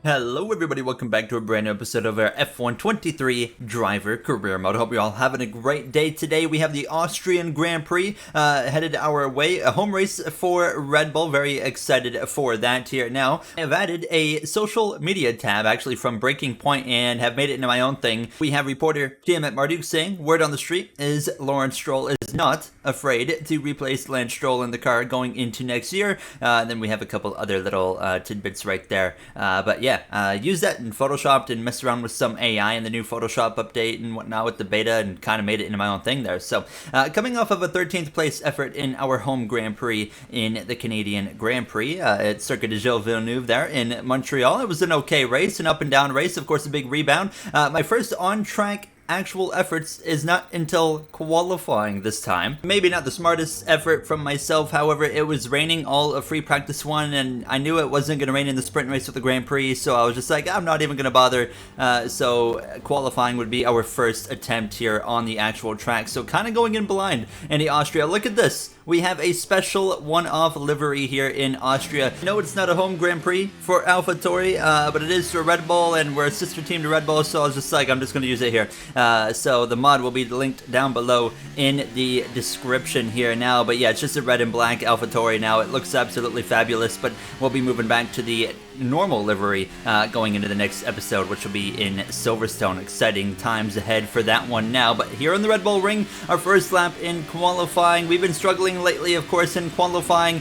Hello everybody, welcome back to a brand new episode of our F1 23 Driver Career Mode. I hope you're all having a great day today. We have the Austrian Grand Prix headed our way, a home race for Red Bull. Very excited for that here. Now, I've added a social media tab actually from Breaking Point and have made it into my own thing. We have reporter Tiamat Marduk saying, word on the street is Lawrence Stroll is not afraid to replace Lance Stroll in the car going into next year. And then we have a couple other little tidbits right there. But yeah. Use that in Photoshop and messed around with some AI in the new Photoshop update and whatnot with the beta and kind of made it into my own thing there. So coming off of a 13th place effort in our home Grand Prix in the Canadian Grand Prix at Circuit de Gilles Villeneuve there in Montreal. It was an okay race, an up and down race, of course a big rebound. My first on-track actual efforts is not until qualifying this time. Maybe not the smartest effort from myself, however, it was raining all of free practice one, and I knew it wasn't going to rain in the sprint race with the Grand Prix, so I was just like, I'm not even going to bother. So qualifying would be our first attempt here on the actual track, so kind of going in blind in the Austria. Look at this. We have a special one-off livery here in Austria. No, it's not a home Grand Prix for AlphaTauri, but it is for Red Bull, and we're a sister team to Red Bull, so I was just like, I'm just going to use it here. So the mod will be linked down below in the description here now. But yeah, it's just a red and black AlphaTauri now. It looks absolutely fabulous, but we'll be moving back to the normal livery going into the next episode, which will be in Silverstone. Exciting times ahead for that one now. But here on the Red Bull Ring, our first lap in qualifying. We've been struggling lately, of course, in qualifying.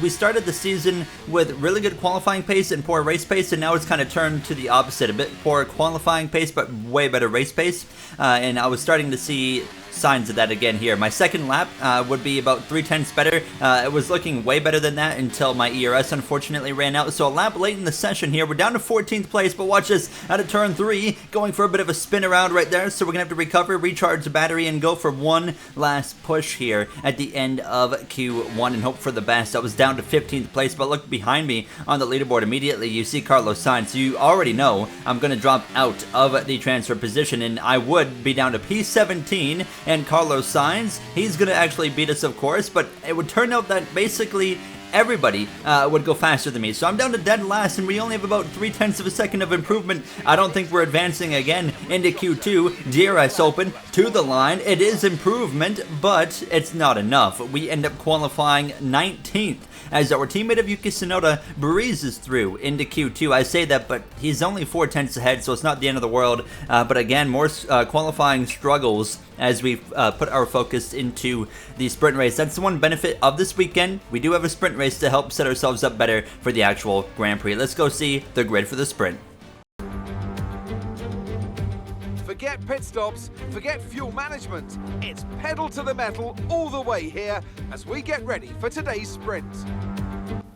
We started the season with really good qualifying pace and poor race pace, and now it's kind of turned to the opposite. A bit poor qualifying pace, but way better race pace. And I was starting to see signs of that again here. My second lap would be about 3/10 better. It was looking way better than that until my ERS unfortunately ran out. So a lap late in the session here. We're down to 14th place, but watch this. Out of turn 3, going for a bit of a spin around right there. So we're going to have to recover, recharge the battery, and go for one last push here at the end of Q1 and hope for the best. I was down to 15th place, but look behind me on the leaderboard immediately. You see Carlos Sainz. So you already know I'm going to drop out of the transfer position, and I would be down to P17. And Carlos Sainz, he's going to actually beat us, of course, but it would turn out that basically everybody would go faster than me. So I'm down to dead last, and we only have about 0.3 of a second of improvement. I don't think we're advancing again into Q2. DRS open to the line. It is improvement, but it's not enough. We end up qualifying 19th. As our teammate of Yuki Tsunoda breezes through into Q2. I say that, but he's only 0.4 ahead, so it's not the end of the world. But again, more qualifying struggles as we put our focus into the sprint race. That's the one benefit of this weekend. We do have a sprint race to help set ourselves up better for the actual Grand Prix. Let's go see the grid for the sprint. Forget pit stops, forget fuel management. It's pedal to the metal all the way here as we get ready for today's sprint.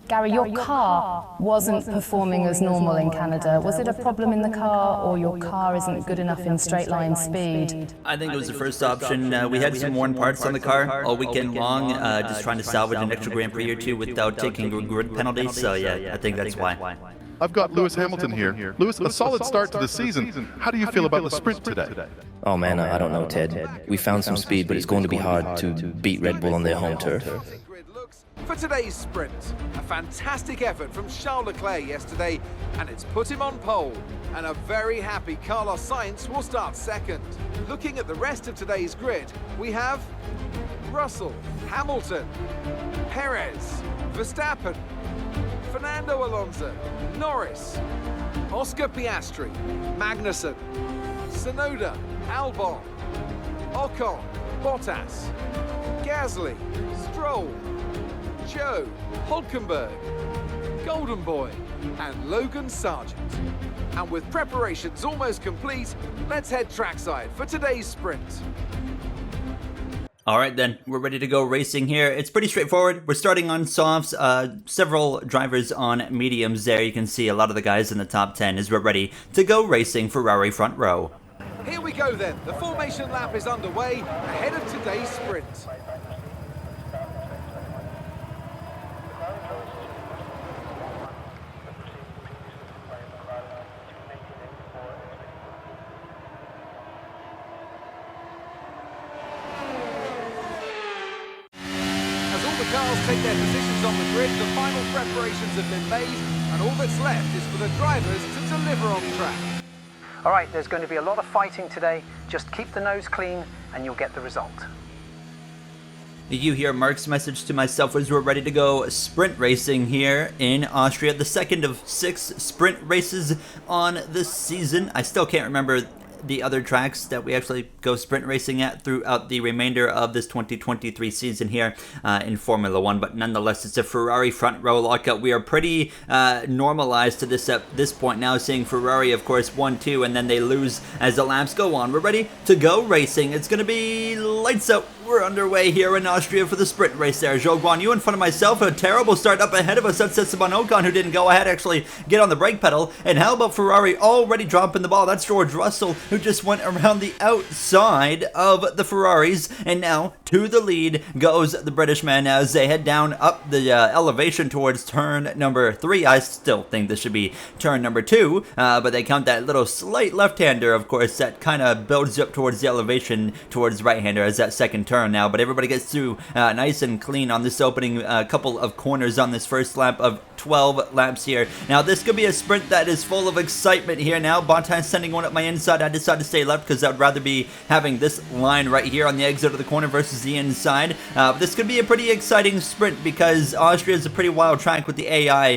Gary, your car wasn't performing as normal in Canada. Was it a problem in the car, or your car isn't good enough in straight line speed? I think it was the first option. We had some worn parts on the car all weekend long, just trying to salvage an extra Grand Prix or two without taking a grid penalty. So yeah, I think that's why. I've got Lewis Hamilton here. Lewis, a solid start to the season. How do you feel about the sprint today? Oh man, I don't know, Ted. We found some speed, but it's going to be hard to beat Red Bull on their home turf. For today's sprint, a fantastic effort from Charles Leclerc yesterday, and it's put him on pole. And a very happy Carlos Sainz will start second. Looking at the rest of today's grid, we have Russell, Hamilton, Perez, Verstappen, Fernando Alonso, Norris, Oscar Piastri, Magnussen, Tsunoda, Albon, Ocon, Bottas, Gasly, Stroll, Joe, Hulkenberg, Golden Boy, and Logan Sargent. And with preparations almost complete, let's head trackside for today's sprint. Alright then, we're ready to go racing here. It's pretty straightforward. We're starting on softs, several drivers on mediums there. You can see a lot of the guys in the top 10 as we're ready to go racing Ferrari front row. Here we go then, the formation lap is underway ahead of today's sprint. Cars take their positions on the grid, the final preparations have been made, and all that's left is for the drivers to deliver on track. All right, there's going to be a lot of fighting today. Just keep the nose clean and you'll get the result. You hear Mark's message to myself as we're ready to go sprint racing here in Austria, the second of 6 sprint races on the season. I still can't remember the other tracks that we actually go sprint racing at throughout the remainder of this 2023 season here in Formula 1, but nonetheless it's a Ferrari front row lockout. We are pretty normalized to this at this point now, seeing Ferrari of course 1-2 and then they lose as the laps go on. We're ready to go racing. It's gonna be lights out. We're underway here in Austria for the sprint race there. Zhou Guanyu in front of myself, a terrible start up ahead of us. That's Esteban Ocon, who didn't go ahead actually get on the brake pedal. And how about Ferrari already dropping the ball? That's George Russell, who just went around the outside of the Ferraris. And now to the lead goes the British man as they head down up the elevation towards turn number 3. I still think this should be turn number 2, but they count that little slight left-hander, of course, that kind of builds up towards the elevation towards right-hander as that second turn now, but everybody gets through nice and clean on this opening couple of corners on this first lap of 12 laps here. Now this could be a sprint that is full of excitement here now. Bottas sending one up my inside. I decided to stay left because I'd rather be having this line right here on the exit of the corner versus the inside. This could be a pretty exciting sprint because Austria is a pretty wild track with the AI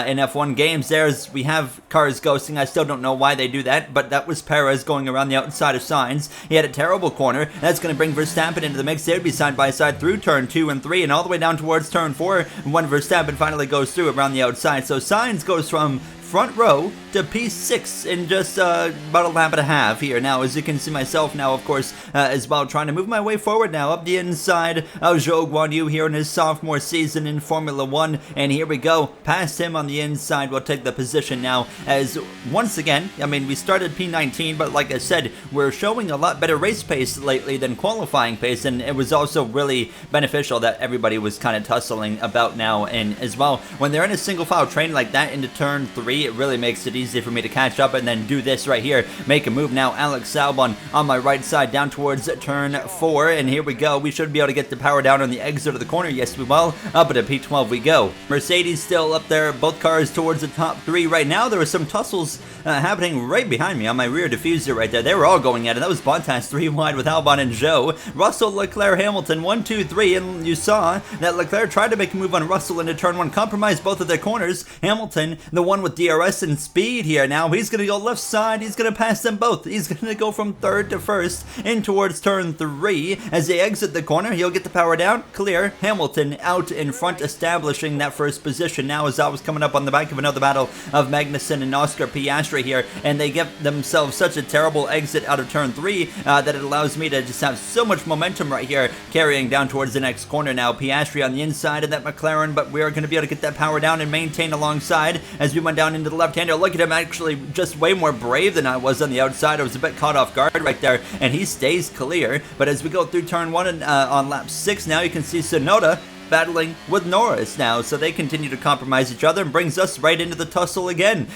in F1 games. We have cars ghosting. I still don't know why they do that, but that was Perez going around the outside of Sainz. He had a terrible corner. That's going to bring Verstappen into the mix. They would be side by side through turn 2 and 3 and all the way down towards turn 4 when Verstappen finally goes through around the outside. So Sainz goes from front row to P6 in just about a lap and a half here. Now, as you can see myself now, of course, as well, trying to move my way forward now up the inside of Zhou Guanyu here in his sophomore season in Formula 1. And here we go. Past him on the inside. We'll take the position now as once again, I mean, we started P19, but like I said, we're showing a lot better race pace lately than qualifying pace. And it was also really beneficial that everybody was kind of tussling about now. And as well, when they're in a single file train like that into turn 3, it really makes it easy for me to catch up and then do this right here. Make a move now. Alex Albon on my right side down towards turn 4. And here we go. We should be able to get the power down on the exit of the corner. Yes, we will. Up at a P12 we go. Mercedes still up there. Both cars towards the top 3 right now. There were some tussles happening right behind me on my rear diffuser right there. They were all going at it. That was Bottas 3 wide with Albon and Zhou. Russell, Leclerc, Hamilton 1, 2, 3. And you saw that Leclerc tried to make a move on Russell into turn 1. Compromised both of their corners. Hamilton, the one with DRS and speed here now. He's going to go left side. He's going to pass them both. He's going to go from 3rd to 1st in towards turn 3. As they exit the corner, he'll get the power down. Clear. Hamilton out in front, establishing that first position now as I was coming up on the back of another battle of Magnussen and Oscar Piastri here. And they get themselves such a terrible exit out of turn 3 that it allows me to just have so much momentum right here carrying down towards the next corner now. Piastri on the inside of that McLaren, but we are going to be able to get that power down and maintain alongside as we went down into the left-hander. Look at him, actually just way more brave than I was on the outside. I was a bit caught off guard right there, and he stays clear. But as we go through turn 1 and on lap 6 now, you can see Tsunoda battling with Norris now, so they continue to compromise each other and brings us right into the tussle again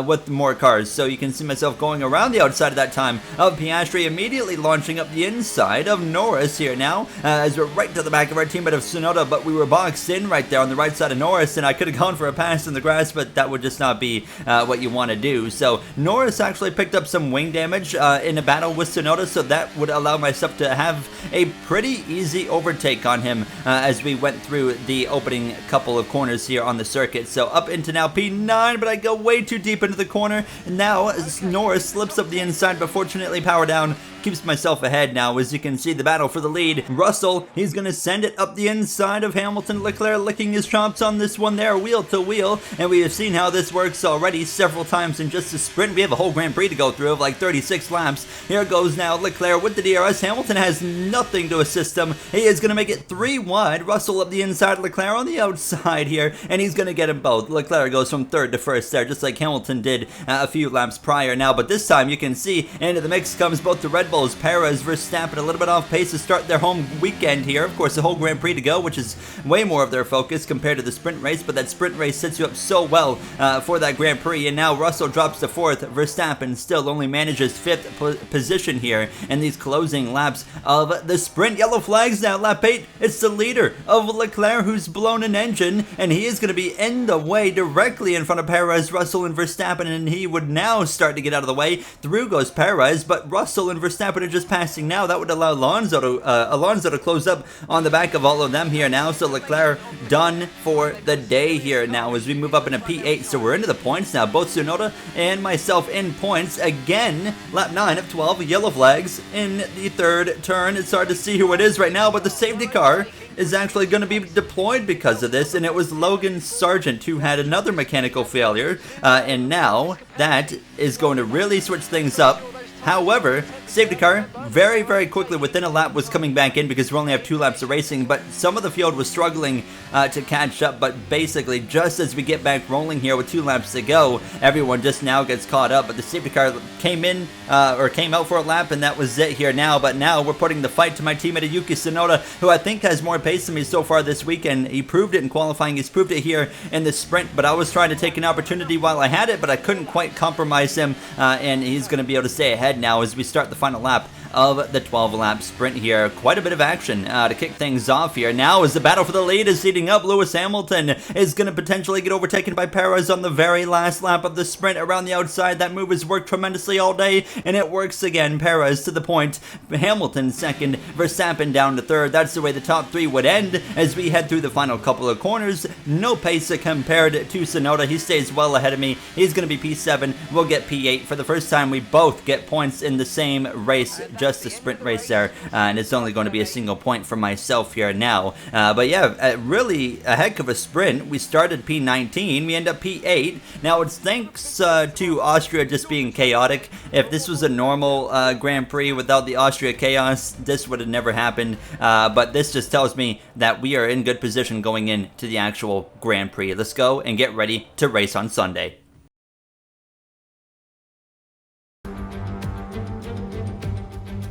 with more cars. So you can see myself going around the outside of that time of Piastri, immediately launching up the inside of Norris here now as we're right to the back of our teammate of Tsunoda, but we were boxed in right there on the right side of Norris, and I could have gone for a pass in the grass, but that would just not be what you want to do. So Norris actually picked up some wing damage in a battle with Tsunoda, so that would allow myself to have a pretty easy overtake on him as we went through the opening couple of corners here on the circuit. So up into now P9, but I go way too deep into the corner. And now as Norris slips up the inside, but fortunately power down keeps myself ahead now. As you can see, the battle for the lead. Russell, he's going to send it up the inside of Hamilton. Leclerc licking his chops on this one there, wheel to wheel. And we have seen how this works already several times in just a sprint. We have a whole Grand Prix to go through of like 36 laps. Here goes now Leclerc with the DRS. Hamilton has nothing to assist him. He is going to make it 3 wide. Russell up the inside, Leclerc on the outside here, and he's going to get them both. Leclerc goes from 3rd to 1st there, just like Hamilton did a few laps prior now. But this time you can see into the mix comes both the Red Bulls. Perez, Verstappen, a little bit off pace to start their home weekend here. Of course, the whole Grand Prix to go, which is way more of their focus compared to the sprint race, but that sprint race sets you up so well for that Grand Prix. And now Russell drops to 4th. Verstappen still only manages 5th position here in these closing laps of the sprint. Yellow flags now, lap 8. It's the leader of Leclerc, who's blown an engine, and he is going to be in the way directly in front of Perez, Russell, and Verstappen, and he would now start to get out of the way. Through goes Perez, but Russell and Verstappen are just passing now. That would allow Alonso to close up on the back of all of them here now. So Leclerc done for the day here now as we move up into P8. So we're into the points now. Both Tsunoda and myself in points. Again, lap 9 of 12, yellow flags in the third turn. It's hard to see who it is right now, but the safety car is actually going to be deployed because of this, and it was Logan Sargent who had another mechanical failure, and now that is going to really switch things up. However, safety car very, very quickly within a lap was coming back in because we only have 2 laps of racing, but some of the field was struggling to catch up, but basically just as we get back rolling here with 2 laps to go, everyone just now gets caught up, but the safety car came out for a lap, and that was it here now. But now we're putting the fight to my teammate Yuki Tsunoda, who I think has more pace than me so far this weekend. He proved it in qualifying, he's proved it here in the sprint, but I was trying to take an opportunity while I had it, but I couldn't quite compromise him, and he's going to be able to stay ahead now as we start the final lap of the 12-lap sprint here. Quite a bit of action to kick things off here. Now as the battle for the lead is heating up, Lewis Hamilton is going to potentially get overtaken by Perez on the very last lap of the sprint around the outside. That move has worked tremendously all day, and it works again. Perez to the point, Hamilton second, Verstappen down to third. That's the way the top 3 would end as we head through the final couple of corners. No pace compared to Tsunoda. He stays well ahead of me. He's going to be P7. We'll get P8. For the first time, we both get points in the same race, just a sprint race there, and it's only going to be a single point for myself here now. But yeah, really a heck of a sprint. We started P19, we end up P8. Now it's thanks to Austria just being chaotic. If this was a normal Grand Prix without the Austria chaos, this would have never happened. But this just tells me that we are in good position going into the actual Grand Prix. Let's go and get ready to race on Sunday.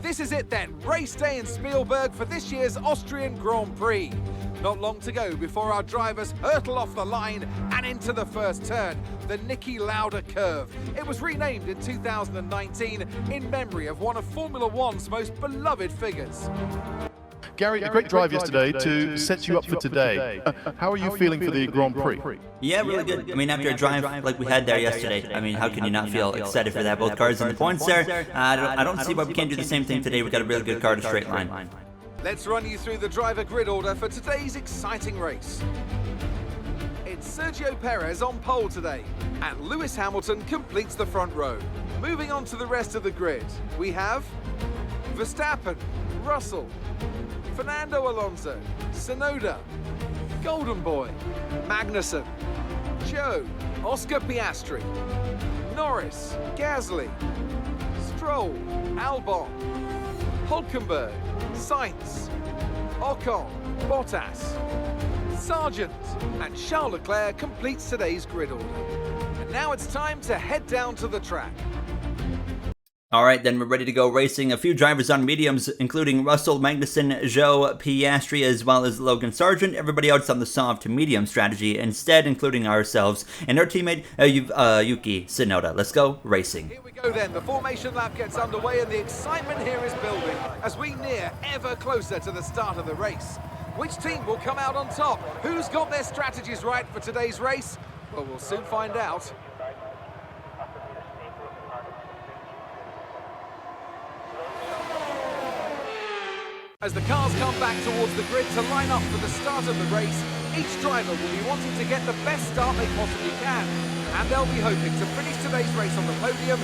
This is it then, race day in Spielberg for this year's Austrian Grand Prix. Not long to go before our drivers hurtle off the line and into the first turn, the Niki Lauda curve. It was renamed in 2019 in memory of one of Formula One's most beloved figures. Gary, a great drive yesterday to set you up for today. How are you feeling for the Grand Prix? Yeah, really good. I mean, after a drive like we had there yesterday, I mean, how can you not feel excited for that? Both cars in the points there. I don't see why we can't do the same thing today. We've got a really good car to straight line. Let's run you through the driver grid order for today's exciting race. It's Sergio Perez on pole today, and Lewis Hamilton completes the front row. Moving on to the rest of the grid, we have Verstappen, Russell, Fernando Alonso, Tsunoda, Golden Boy, Magnussen, Joe, Oscar Piastri, Norris, Gasly, Stroll, Albon, Hulkenberg, Sainz, Ocon, Bottas, Sargent, and Charles Leclerc completes today's grid order. And now it's time to head down to the track. Alright, then we're ready to go racing. A few drivers on mediums, including Russell, Magnussen, Joe, Piastri, as well as Logan Sargent. Everybody else on the soft to medium strategy instead, including ourselves and our teammate Yuki Tsunoda. Let's go racing. Here we go then. The formation lap gets underway and the excitement here is building as we near ever closer to the start of the race. Which team will come out on top? Who's got their strategies right for today's race? Well, we'll soon find out. As the cars come back towards the grid to line up for the start of the race, each driver will be wanting to get the best start they possibly can. And they'll be hoping to finish today's race on the podium,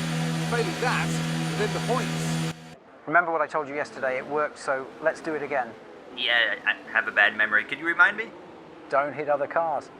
failing that, within the points. Remember what I told you yesterday, it worked, so let's do it again. Yeah, I have a bad memory. Could you remind me? Don't hit other cars.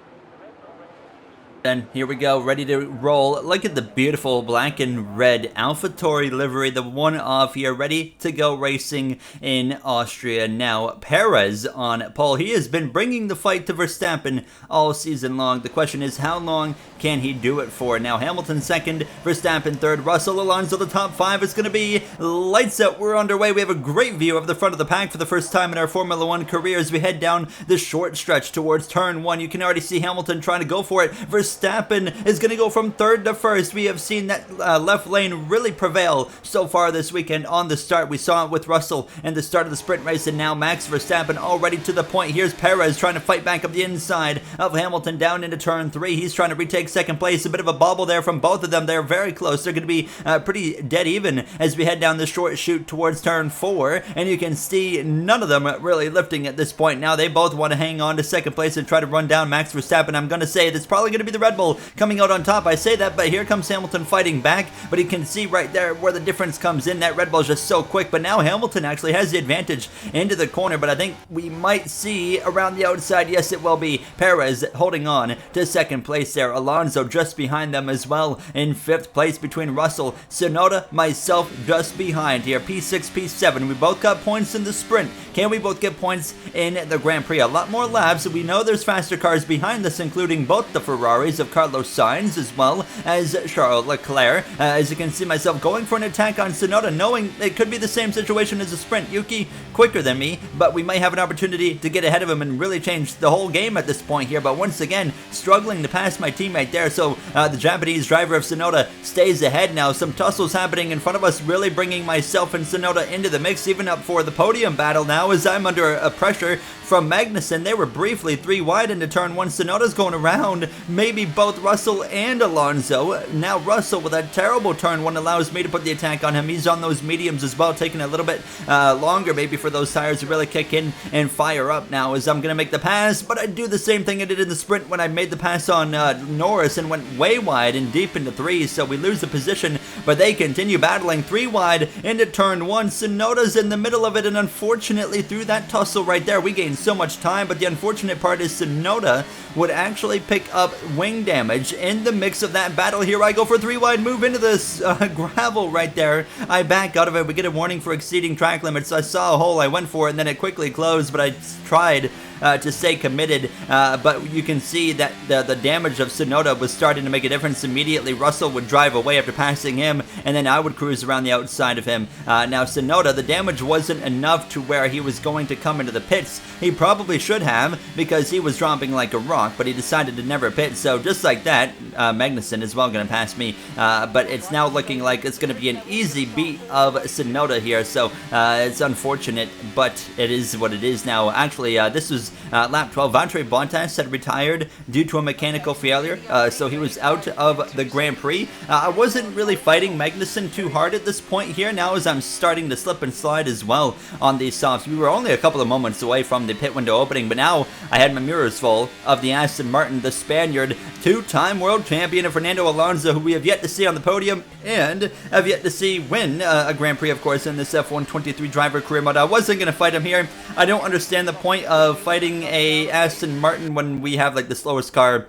Then here we go, ready to roll. Look at the beautiful black and red AlphaTauri livery, the one-off here, ready to go racing in Austria now. Perez on pole. He has been bringing the fight to Verstappen all season long. The question is, how long can he do it for? Now Hamilton second, Verstappen third, Russell, Alonso the top 5 is going to be lights out. We're underway. We have a great view of the front of the pack for the first time in our Formula One career as we head down the short stretch towards turn 1. You can already see Hamilton trying to go for it. Verstappen Verstappen is going to go from third to first. We have seen that left lane really prevail so far this weekend on the start. We saw it with Russell and the start of the sprint race, and now Max Verstappen already to the point. Here's Perez trying to fight back up the inside of Hamilton down into turn 3. He's trying to retake second place. A bit of a bobble there from both of them. They're very close. They're going to be pretty dead even as we head down the short chute towards turn 4, and you can see none of them really lifting at this point. Now they both want to hang on to second place and try to run down Max Verstappen. I'm going to say it's probably going to be the Red Bull coming out on top. I say that, but here comes Hamilton fighting back, but you can see right there where the difference comes in. That Red Bull is just so quick, but now Hamilton actually has the advantage into the corner, but I think we might see around the outside, yes it will be, Perez holding on to second place there. Alonso just behind them as well in 5th place between Russell, Tsunoda, myself just behind here. P6, P7, we both got points in the sprint. Can we both get points in the Grand Prix? A lot more laps. We know there's faster cars behind us, including both the Ferraris of Carlos Sainz as well as Charles Leclerc. As you can see myself going for an attack on Tsunoda, knowing it could be the same situation as a sprint. Yuki quicker than me, but we might have an opportunity to get ahead of him and really change the whole game at this point here. But once again, struggling to pass my teammate there. So the Japanese driver of Tsunoda stays ahead now. Some tussles happening in front of us, really bringing myself and Tsunoda into the mix, even up for the podium battle now as I'm under a pressure from Magnussen. They were briefly 3 wide into turn 1. Tsunoda's going around maybe both Russell and Alonso. Now Russell with a terrible turn 1 allows me to put the attack on him. He's on those mediums as well, taking a little bit longer maybe for those tires to really kick in and fire up now as I'm going to make the pass, but I do the same thing I did in the sprint when I made the pass on Norris and went way wide and deep into 3, so we lose the position, but they continue battling 3 wide into turn 1. Tsunoda's in the middle of it, and unfortunately through that tussle right there, we gained so much time, but the unfortunate part is Tsunoda would actually pick up wing damage in the mix of that battle. Here I go for a 3 wide move into this gravel right there. I back out of it. We get a warning for exceeding track limits. I saw a hole, I went for it, and then it quickly closed, but I tried to stay committed, but you can see that the damage of Tsunoda was starting to make a difference immediately. Russell would drive away after passing him, and then I would cruise around the outside of him. Now Tsunoda, the damage wasn't enough to where he was going to come into the pits. He probably should have, because he was dropping like a rock, but he decided to never pit, so just like that, Magnussen is well going to pass me, but it's now looking like it's going to be an easy beat of Tsunoda here, so it's unfortunate, but it is what it is now. Actually, this was lap 12. Valtteri Bottas had retired due to a mechanical failure, so he was out of the Grand Prix. I wasn't really fighting Magnussen too hard at this point here, now as I'm starting to slip and slide as well on these softs. We were only a couple of moments away from the pit window opening, but now I had my mirrors full of the Aston Martin, the Spaniard, 2-time world champion of Fernando Alonso, who we have yet to see on the podium and have yet to see win a Grand Prix, of course, in this F1 23 driver career mode. I wasn't going to fight him here. I don't understand the point of fighting a Aston Martin when we have like the slowest car,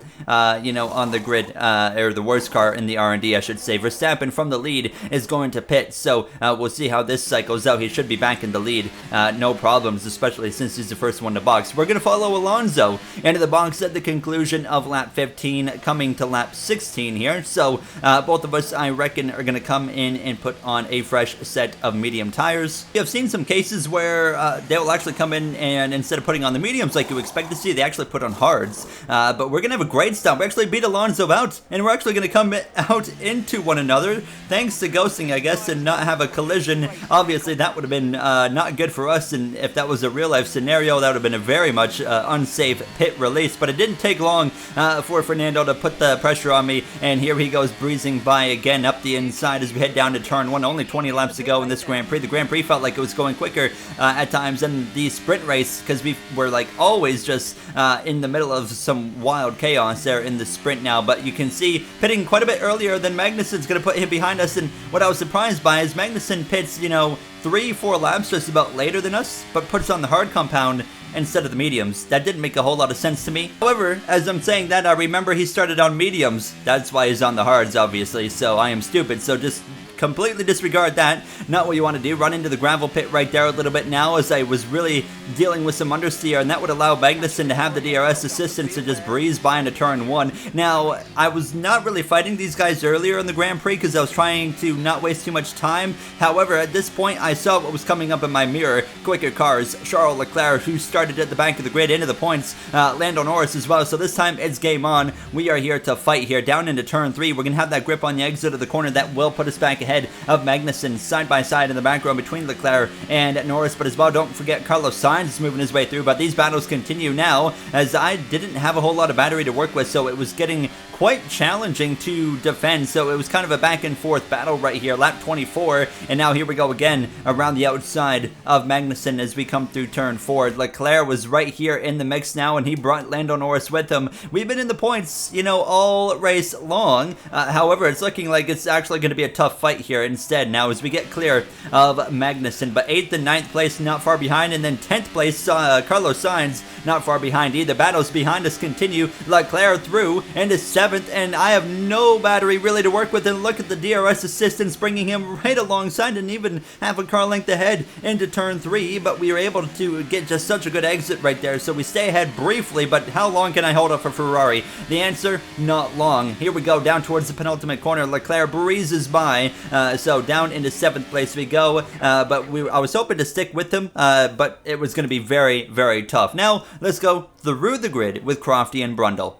you know, on the grid, or the worst car in the R&D, I should say. Verstappen from the lead is going to pit, so we'll see how this cycles out. He should be back in the lead, no problems, especially since he's the first one to box. We're going to follow Alonso into the box at the conclusion of lap 15, coming to lap 16 here, so both of us, I reckon, are going to come in and put on a fresh set of medium tires. We have seen some cases where they will actually come in and instead of putting on the mediums like you expect to see, they actually put on hards, but we're going to have a great stop. We actually beat Alonso out, and we're actually going to come out into one another, thanks to ghosting, I guess, and not have a collision. Obviously, that would have been not good for us, and if that was a real-life scenario, that would have been a very much unsafe pit release, but it didn't take long for Fernando to put the pressure on me, and here he goes breezing by again up the inside as we head down to turn 1. Only 20 laps to go in this Grand Prix. The Grand Prix felt like it was going quicker at times than the sprint race, because we were like always just in the middle of some wild chaos there in the sprint now, but you can see pitting quite a bit earlier than Magnussen's going to put him behind us, and what I was surprised by is Magnussen pits, you know, 3-4 laps just about later than us, but puts on the hard compound instead of the mediums. That didn't make a whole lot of sense to me. However, as I'm saying that, I remember he started on mediums. That's why he's on the hards, obviously, so I am stupid, so just completely disregard that. Not what you want to do. Run into the gravel pit right there a little bit now, as I was really dealing with some understeer, and that would allow Magnussen to have the DRS assistance to just breeze by into turn 1. Now, I was not really fighting these guys earlier in the Grand Prix because I was trying to not waste too much time. However, at this point, I saw what was coming up in my mirror. Quicker cars, Charles Leclerc, who started at the back of the grid into the points, Lando Norris as well. So this time it's game on. We are here to fight here down into turn 3. We're going to have that grip on the exit of the corner that will put us back ahead of Magnussen side by side in the back row between Leclerc and Norris. But as well, don't forget Carlos Sainz is moving his way through. But these battles continue now, as I didn't have a whole lot of battery to work with, so it was getting quite challenging to defend. So it was kind of a back and forth battle right here. Lap 24, and now here we go again around the outside of Magnussen as we come through turn 4. Leclerc was right here in the mix now, and he brought Lando Norris with him. We've been in the points, you know, all race long. However, it's looking like it's actually going to be a tough fight here instead now as we get clear of Magnussen. But 8th and 9th place not far behind, and then 10th place Carlos Sainz not far behind either. Battles behind us continue. Leclerc through into 7th, and I have no battery really to work with. And look at the DRS assistance bringing him right alongside and even half a car length ahead into turn 3. But we were able to get just such a good exit right there, so we stay ahead briefly. But how long can I hold up for Ferrari? The answer, not long. Here we go down towards the penultimate corner. Leclerc breezes by, so down into 7th place we go. But I was hoping to stick with him, but it was going to be very, very tough. Now let's go through the grid with Crofty and Brundle.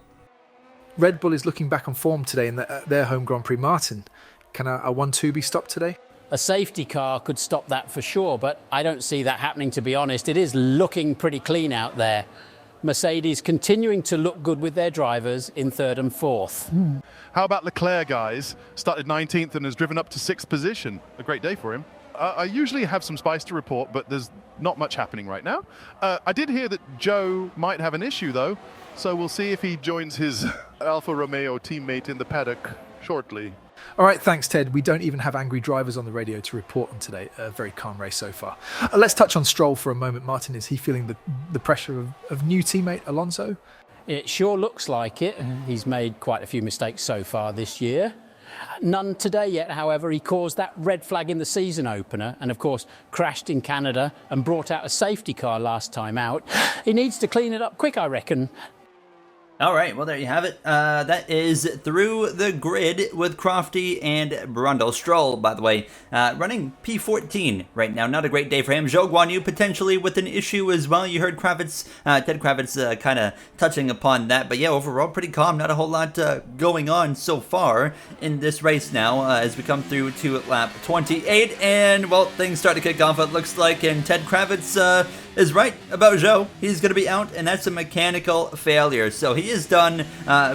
Red Bull is looking back on form today in their home Grand Prix. Martin, can a 1-2 be stopped today? A safety car could stop that for sure, but I don't see that happening, to be honest. It is looking pretty clean out there. Mercedes continuing to look good with their drivers in 3rd and 4th. How about Leclerc, guys? Started 19th and has driven up to 6th position. A great day for him. I usually have some spice to report, but there's not much happening right now. I did hear that Joe might have an issue, though, so we'll see if he joins his Alfa Romeo teammate in the paddock shortly. All right, thanks, Ted. We don't even have angry drivers on the radio to report on today. A very calm race so far. Let's touch on Stroll for a moment. Martin, is he feeling the pressure of new teammate Alonso? It sure looks like it. He's made quite a few mistakes so far this year. None today yet, however. He caused that red flag in the season opener and, of course, crashed in Canada and brought out a safety car last time out. He needs to clean it up quick, I reckon. All right, well, there you have it. That is through the grid with Crofty and Brundle. Stroll, by the way, running P14 right now. Not a great day for him. Zhou Guanyu potentially with an issue as well. You heard Kravitz, Ted Kravitz kind of touching upon that. But yeah, overall pretty calm. Not a whole lot going on so far in this race now as we come through to lap 28. And, well, things start to kick off, it looks like. And Ted Kravitz is right about Zhou. He's going to be out, and that's a mechanical failure. So he is done.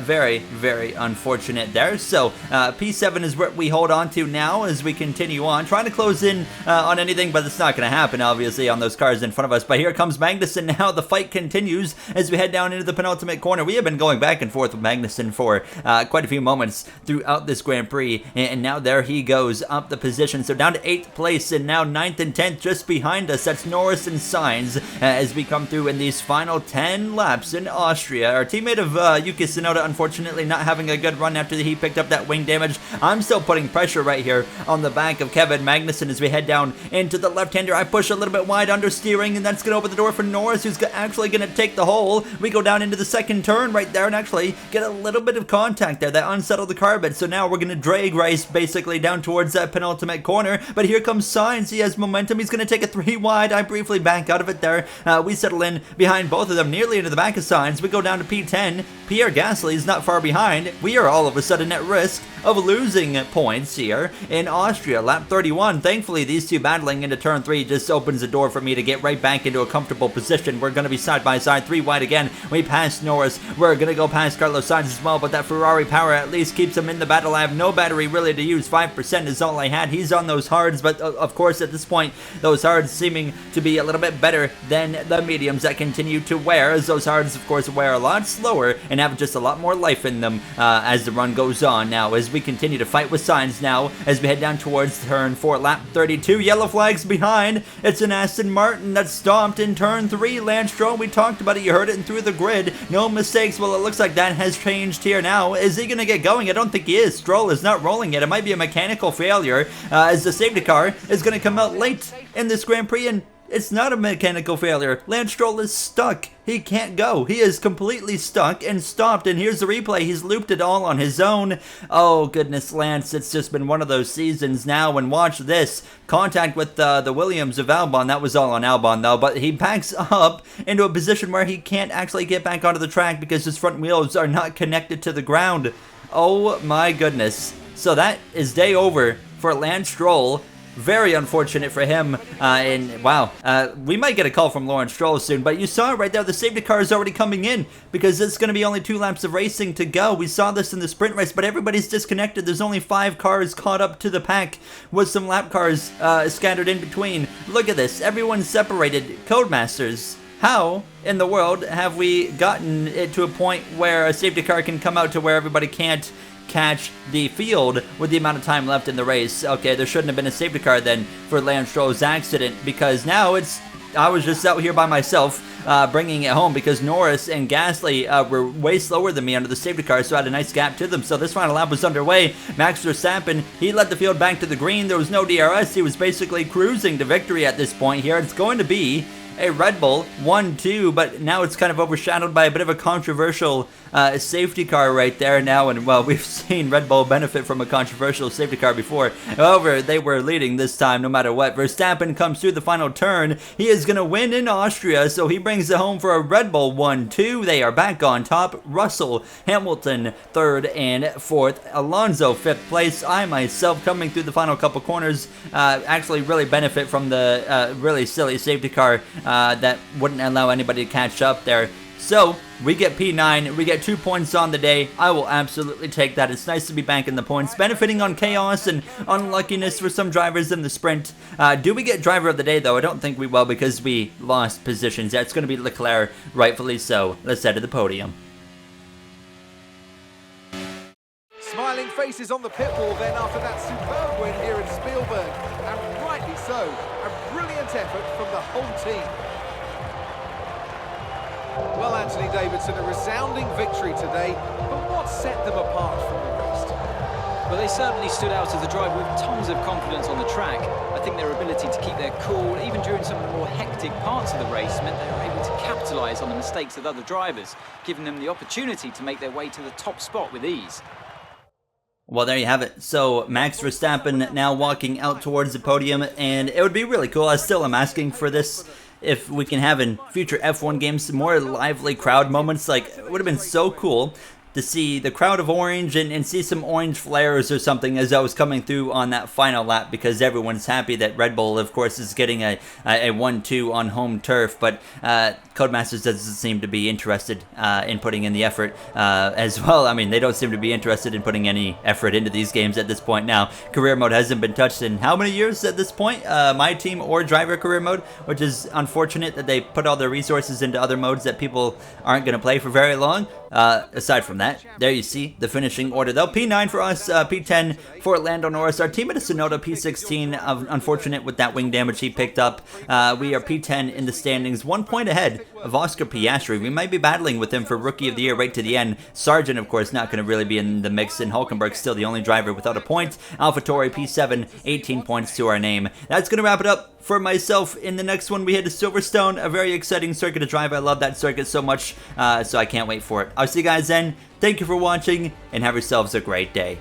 Very, very unfortunate there. So P7 is what we hold on to now as we continue on. Trying to close in on anything, but it's not going to happen, obviously, on those cars in front of us. But here comes Magnussen now. The fight continues as we head down into the penultimate corner. We have been going back and forth with Magnussen for quite a few moments throughout this Grand Prix, and now there he goes up the position. So down to 8th place, and now 9th and 10th just behind us. That's Norris and Sainz as we come through in these final 10 laps in Austria. Our teammate of Yuki Tsunoda, unfortunately, not having a good run after he picked up that wing damage. I'm still putting pressure right here on the back of Kevin Magnussen as we head down into the left-hander. I push a little bit wide understeering, and that's going to open the door for Norris, who's actually going to take the hole. We go down into the second turn right there and actually get a little bit of contact there that unsettled the car bit. So now we're going to drag race basically down towards that penultimate corner. But here comes Sainz. He has momentum. He's going to take it 3 wide. I briefly back out of it there. We settle in behind both of them, nearly into the back of Sainz. We go down to P10. Pierre Gasly is not far behind. We are all of a sudden at risk of losing points here in Austria. Lap 31. Thankfully, these two battling into turn 3 just opens the door for me to get right back into a comfortable position. We're going to be side by side, 3 wide again. We pass Norris. We're going to go past Carlos Sainz as well, but that Ferrari power at least keeps him in the battle. I have no battery really to use. 5% is all I had. He's on those hards, but of course at this point, those hards seeming to be a little bit better than the mediums that continue to wear, as those hards of course wear a lot slower and have just a lot more life in them as the run goes on. Now as we continue to fight with Sainz now as we head down towards turn 4, lap 32, yellow flags behind. It's an Aston Martin that's stomped in turn 3. Lance Stroll, we talked about it, you heard it, and through the grid, no mistakes. Well, it looks like that has changed here now. Is he going to get going? I don't think he is. Stroll is not rolling yet. It might be a mechanical failure as the safety car is going to come out late in this Grand Prix, and It's not a mechanical failure. Lance Stroll is stuck. He can't go. He is completely stuck and stopped. And here's the replay. He's looped it all on his own. Oh, goodness, Lance. It's just been one of those seasons now. And watch this. Contact with the Williams of Albon. That was all on Albon, though. But he backs up into a position where he can't actually get back onto the track because his front wheels are not connected to the ground. Oh, my goodness. So that is day over for Lance Stroll. Very unfortunate for him, and wow, we might get a call from Lawrence Stroll soon, but you saw it right there, the safety car is already coming in, because it's going to be only 2 laps of racing to go. We saw this in the sprint race, but everybody's disconnected. There's only 5 cars caught up to the pack, with some lap cars scattered in between. Look at this, everyone's separated. Codemasters, how in the world have we gotten it to a point where a safety car can come out to where everybody can't catch the field with the amount of time left in the race? Okay, there shouldn't have been a safety car then for Lance Stroll's accident, because now I was just out here by myself bringing it home because Norris and Gasly were way slower than me under the safety car, so I had a nice gap to them. So this final lap was underway. Max Verstappen, he led the field back to the green. There was no DRS. He was basically cruising to victory at this point here. It's going to be a Red Bull 1-2, but now it's kind of overshadowed by a bit of a controversial safety car right there now, and well, we've seen Red Bull benefit from a controversial safety car before. However, they were leading this time no matter what. Verstappen comes through the final turn. He is going to win in Austria, so he brings it home for a Red Bull 1-2. They are back on top. Russell, Hamilton, 3rd and 4th. Alonso, 5th place. I myself, coming through the final couple corners, actually really benefit from the really silly safety car that wouldn't allow anybody to catch up there. So, we get P9, we get 2 points on the day. I will absolutely take that. It's nice to be back in the points, benefiting on chaos and unluckiness for some drivers in the sprint. Do we get driver of the day, though? I don't think we will, because we lost positions. That's going to be Leclerc, rightfully so. Let's head to the podium. Smiling faces on the pit wall then after that superb win here in Spielberg. And rightly so, a brilliant effort from the whole team. Well, Anthony Davidson, a resounding victory today, but what set them apart from the rest? Well, they certainly stood out as a driver with tons of confidence on the track. I think their ability to keep their cool, even during some of the more hectic parts of the race, meant they were able to capitalise on the mistakes of other drivers, giving them the opportunity to make their way to the top spot with ease. Well, there you have it. So, Max Verstappen now walking out towards the podium, and it would be really cool. I still am asking for this. If we can have in future F1 games more lively crowd moments, like, it would have been so cool to see the crowd of orange and see some orange flares or something as I was coming through on that final lap, because everyone's happy that Red Bull, of course, is getting a 1-2 on home turf, but Codemasters doesn't seem to be interested in putting in the effort as well. I mean, they don't seem to be interested in putting any effort into these games at this point now. Career mode hasn't been touched in how many years at this point? My team or driver career mode, which is unfortunate that they put all their resources into other modes that people aren't going to play for very long. Aside from that, there you see the finishing order though. P9 for us, P10 for Lando Norris. Our teammate is Tsunoda, P16. Unfortunate with that wing damage he picked up. We are P10 in the standings, 1 point ahead of Oscar Piastri. We might be battling with him for Rookie of the Year right to the end. Sargent, of course, not going to really be in the mix, and Hulkenberg still the only driver without a point. AlphaTauri, P7, 18 points to our name. That's going to wrap it up for myself. In the next one, we head to Silverstone, a very exciting circuit to drive. I love that circuit so much, so I can't wait for it. I'll see you guys then. Thank you for watching, and have yourselves a great day.